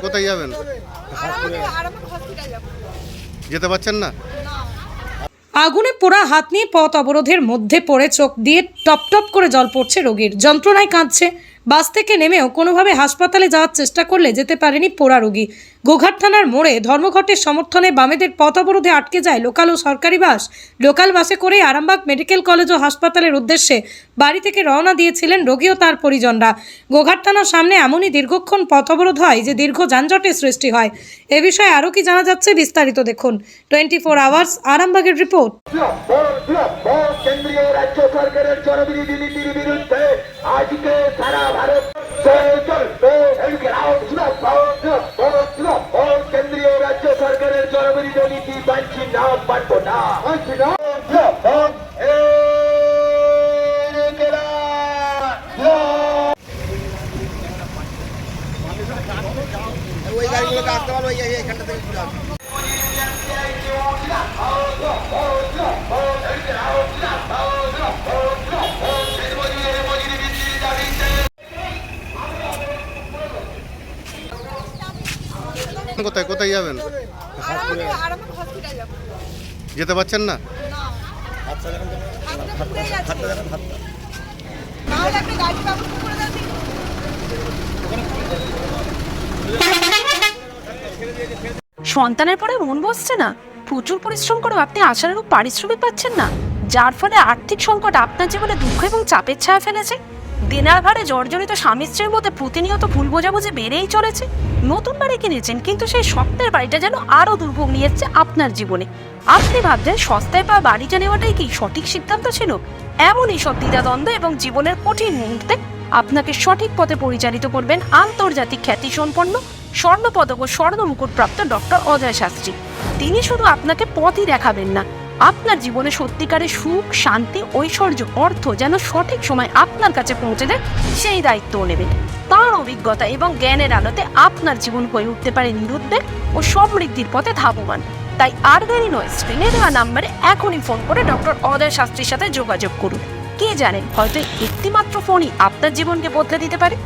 কোথায় যাবেন? যেতে পারছেন না? আগুনে পোড়া হাত নিয়ে পথ অবরোধের মধ্যে পড়ে চোখ দিয়ে টপ টপ করে জল পড়ছে রোগীর। যন্ত্রণায় কাঁদছে। বাস থেকে নেমেও কোনোভাবে হাসপাতালে যাওয়ার চেষ্টা করলে যেতে পারেনি পোড়া রোগী। গোঘাট থানার মোড়ে ধর্মঘটের সমর্থনে বামেদের পথ অবরোধে আটকে যায় লোকাল ও সরকারি বাস। লোকাল বাসে করে আরামবাগ মেডিকেল কলেজ ও হাসপাতালের উদ্দেশ্যে বাড়ি থেকে রওনা দিয়েছিলেন রোগী ও তার পরিজনরা। গোঘাট থানার সামনে এমনই দীর্ঘক্ষণ পথ অবরোধ হয় যে দীর্ঘ যানজটের সৃষ্টি হয়। এ বিষয়ে আরও কি জানা যাচ্ছে বিস্তারিত দেখুন 24 আওয়ার্স আরামবাগের রিপোর্ট। কেন্দ্রীয় রাজ্য সরকারের জনবিরোধী নীতির বিরুদ্ধে আজকে সারা ভারত কেন্দ্রীয় রাজ্য সরকারের জনবিরোধী নীতি মানছি না, মানব না। ওই গাড়িগুলোকে আসতে পারবো এইখানটা থেকে ঘুরে আসবো। কোথায় কোথায় যাবেন? যেতে পারছেন না? সন্তানের পরে মন বসছে না, প্রচুর পরিশ্রম করেও আপনি আশানুরূপ পারিশ্রমিক পাচ্ছেন না, যার ফলে আর্থিক সংকট আপনার জীবনে দুঃখ এবং চাপের ছায়া ফেলেছে। দিনার ভারে জর্জরিত স্বামী স্ত্রীর মধ্যে প্রতিনিয়ত ভুল বোঝাবুঝি বেড়েই চলেছে। নতুন বাড়ি কিনেছেন, কিন্তু সেই স্বপ্নের বাড়িটা যেন আরো দুর্ভোগ নিয়ে এসেছে আপনার জীবনে। আপনি ভাবছেন সস্তায় পাওয়া বাড়িটা নেওয়াটাই কি সঠিক সিদ্ধান্ত ছিল? এমনই সব দ্বিধাদ্বন্দ্ব এবং জীবনের কঠিন মুহূর্তে আপনাকে সঠিক পথে পরিচালিত করবেন আন্তর্জাতিক খ্যাতিসম্পন্ন স্বর্ণপদক ও স্বর্ণ মুকুটপ্রাপ্ত ডক্টর অজয় শাস্ত্রী। তিনি শুধু আপনাকে পথই দেখাবেন না, আপনার জীবনে সত্যিকারের সুখ, শান্তি, ঐশ্বর্য, অর্থ যেন সঠিক সময় আপনার কাছে পৌঁছে দেয় সেই দায়িত্বও নেবেন। তাঁর অভিজ্ঞতা এবং জ্ঞানের আলোতে আপনার জীবন হয়ে উঠতে পারে নিরুদ্বেগ ও সমৃদ্ধির পথে ধাবমান। তাই আর দেরি নয়, স্ক্রিনে দেওয়া নাম্বারে এখনই ফোন করে ডক্টর অজয় শাস্ত্রীর সাথে যোগাযোগ করুন। কে জানেন, হয়তো একটিমাত্র ফোনই আপনার জীবনকে বদলে দিতে পারে।